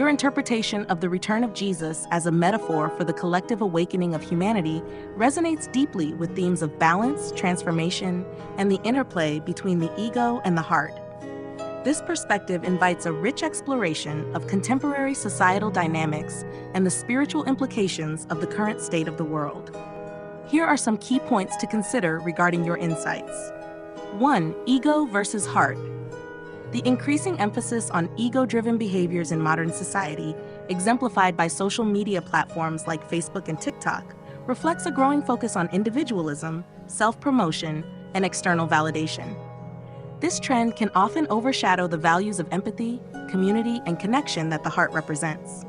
Your interpretation of the return of Jesus as a metaphor for the collective awakening of humanity resonates deeply with themes of balance, transformation, and the interplay between the ego and the heart. This perspective invites a rich exploration of contemporary societal dynamics and the spiritual implications of the current state of the world. Here are some key points to consider regarding your insights. 1. Ego versus heart. The increasing emphasis on ego-driven behaviors in modern society, exemplified by social media platforms like Facebook and TikTok, reflects a growing focus on individualism, self-promotion, and external validation. This trend can often overshadow the values of empathy, community, and connection that the heart represents.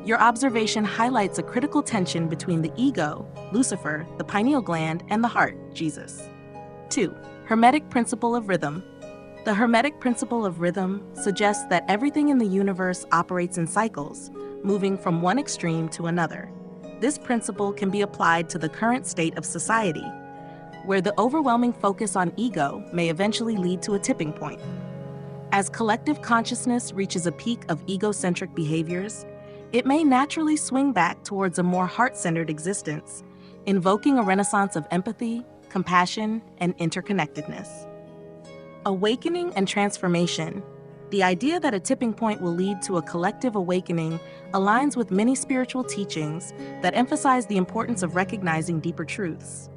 Your observation highlights a critical tension between the ego, Lucifer, the pineal gland, and the heart, Jesus. 2. Hermetic principle of rhythm. The Hermetic principle of rhythm suggests that everything in the universe operates in cycles, moving from one extreme to another. This principle can be applied to the current state of society, where the overwhelming focus on ego may eventually lead to a tipping point. As collective consciousness reaches a peak of egocentric behaviors, it may naturally swing back towards a more heart-centered existence, invoking a renaissance of empathy, compassion, and interconnectedness. Awakening and transformation. The idea that a tipping point will lead to a collective awakening aligns with many spiritual teachings that emphasize the importance of recognizing deeper truths.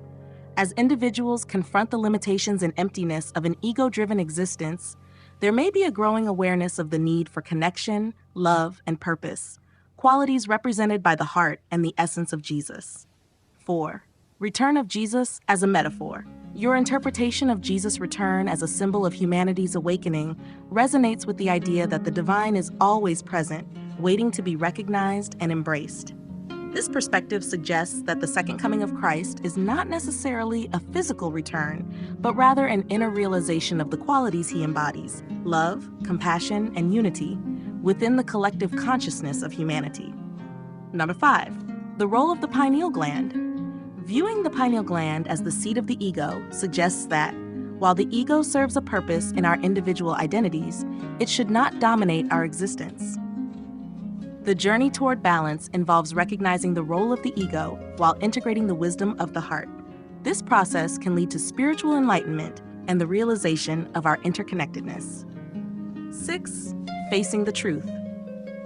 As individuals confront the limitations and emptiness of an ego-driven existence, there may be a growing awareness of the need for connection, love, and purpose, qualities represented by the heart and the essence of Jesus. 4. Return of Jesus as a metaphor. Your interpretation of Jesus' return as a symbol of humanity's awakening resonates with the idea that the divine is always present, waiting to be recognized and embraced. This perspective suggests that the second coming of Christ is not necessarily a physical return, but rather an inner realization of the qualities he embodies: love, compassion, and unity within the collective consciousness of humanity. Number 5. The role of the pineal gland. Viewing the pineal gland as the seat of the ego suggests that, while the ego serves a purpose in our individual identities, it should not dominate our existence. The journey toward balance involves recognizing the role of the ego while integrating the wisdom of the heart. This process can lead to spiritual enlightenment and the realization of our interconnectedness. 6. Facing the truth.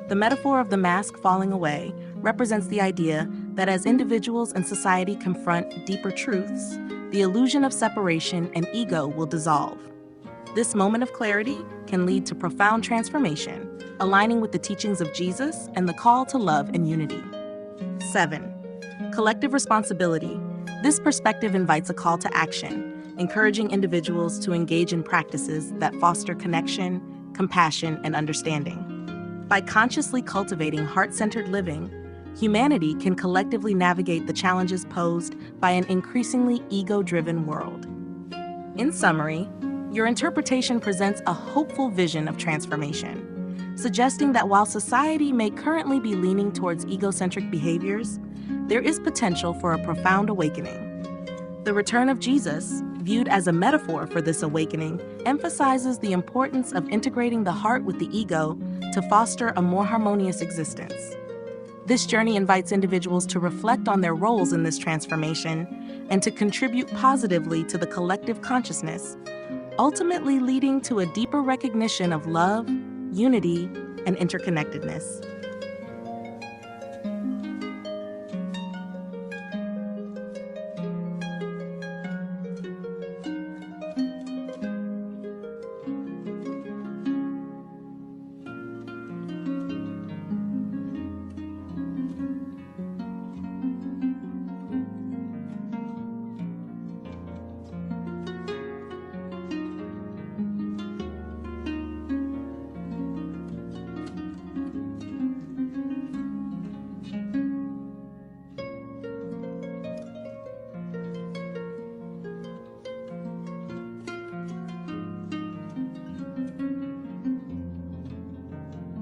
The metaphor of the mask falling away represents the idea that as individuals and society confront deeper truths, the illusion of separation and ego will dissolve. This moment of clarity can lead to profound transformation, aligning with the teachings of Jesus and the call to love and unity. 7. Collective responsibility. This perspective invites a call to action, encouraging individuals to engage in practices that foster connection, compassion, and understanding. By consciously cultivating heart-centered living, humanity can collectively navigate the challenges posed by an increasingly ego-driven world. In summary, your interpretation presents a hopeful vision of transformation, suggesting that while society may currently be leaning towards egocentric behaviors, there is potential for a profound awakening. The return of Jesus, viewed as a metaphor for this awakening, emphasizes the importance of integrating the heart with the ego to foster a more harmonious existence. This journey invites individuals to reflect on their roles in this transformation and to contribute positively to the collective consciousness, ultimately leading to a deeper recognition of love, unity, and interconnectedness.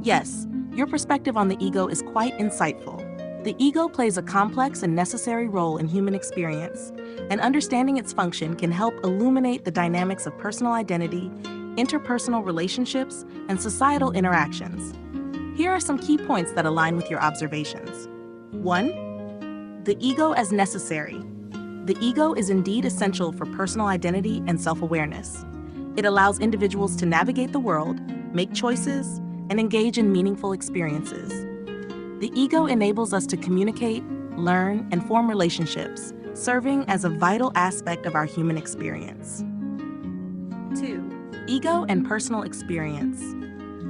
Yes, your perspective on the ego is quite insightful. The ego plays a complex and necessary role in human experience, and understanding its function can help illuminate the dynamics of personal identity, interpersonal relationships, and societal interactions. Here are some key points that align with your observations. 1. The ego as necessary. The ego is indeed essential for personal identity and self-awareness. It allows individuals to navigate the world, make choices, and engage in meaningful experiences. The ego enables us to communicate, learn, and form relationships, serving as a vital aspect of our human experience. 2. Ego and personal experience.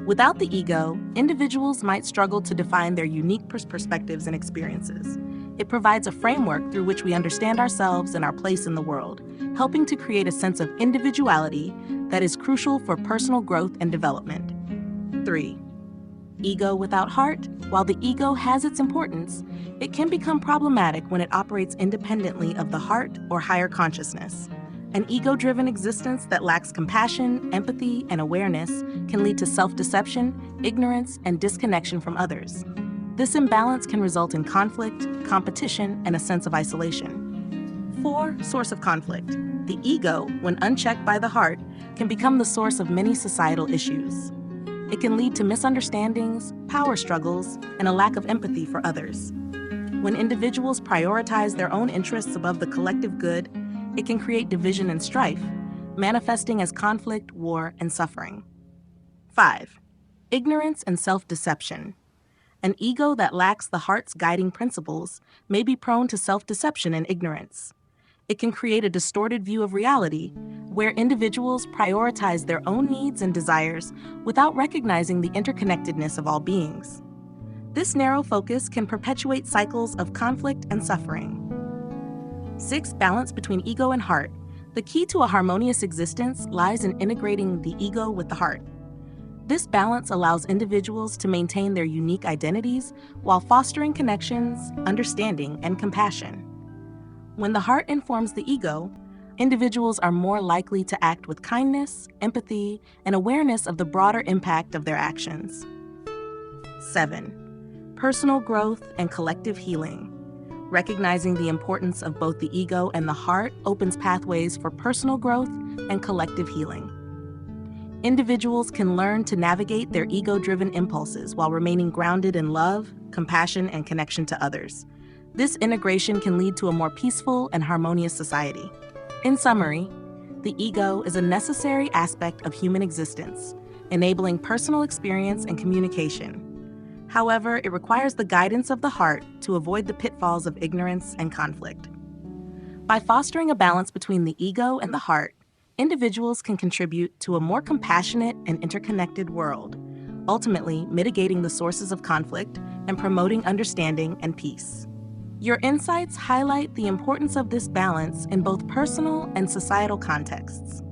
Without the ego, individuals might struggle to define their unique perspectives and experiences. It provides a framework through which we understand ourselves and our place in the world, helping to create a sense of individuality that is crucial for personal growth and development. 3. Ego without heart. While the ego has its importance, it can become problematic when it operates independently of the heart or higher consciousness. An ego-driven existence that lacks compassion, empathy, and awareness can lead to self-deception, ignorance, and disconnection from others. This imbalance can result in conflict, competition, and a sense of isolation. 4. Source of conflict. The ego, when unchecked by the heart, can become the source of many societal issues. It can lead to misunderstandings, power struggles, and a lack of empathy for others. When individuals prioritize their own interests above the collective good, it can create division and strife, manifesting as conflict, war, and suffering. 5. Ignorance and self-deception. An ego that lacks the heart's guiding principles may be prone to self-deception and ignorance. It can create a distorted view of reality, where individuals prioritize their own needs and desires without recognizing the interconnectedness of all beings. This narrow focus can perpetuate cycles of conflict and suffering. 6. Balance between ego and heart. The key to a harmonious existence lies in integrating the ego with the heart. This balance allows individuals to maintain their unique identities while fostering connections, understanding, and compassion. When the heart informs the ego, individuals are more likely to act with kindness, empathy, and awareness of the broader impact of their actions. 7. Personal growth and collective healing. Recognizing the importance of both the ego and the heart opens pathways for personal growth and collective healing. Individuals can learn to navigate their ego-driven impulses while remaining grounded in love, compassion, and connection to others. This integration can lead to a more peaceful and harmonious society. In summary, the ego is a necessary aspect of human existence, enabling personal experience and communication. However, it requires the guidance of the heart to avoid the pitfalls of ignorance and conflict. By fostering a balance between the ego and the heart, individuals can contribute to a more compassionate and interconnected world, ultimately mitigating the sources of conflict and promoting understanding and peace. Your insights highlight the importance of this balance in both personal and societal contexts.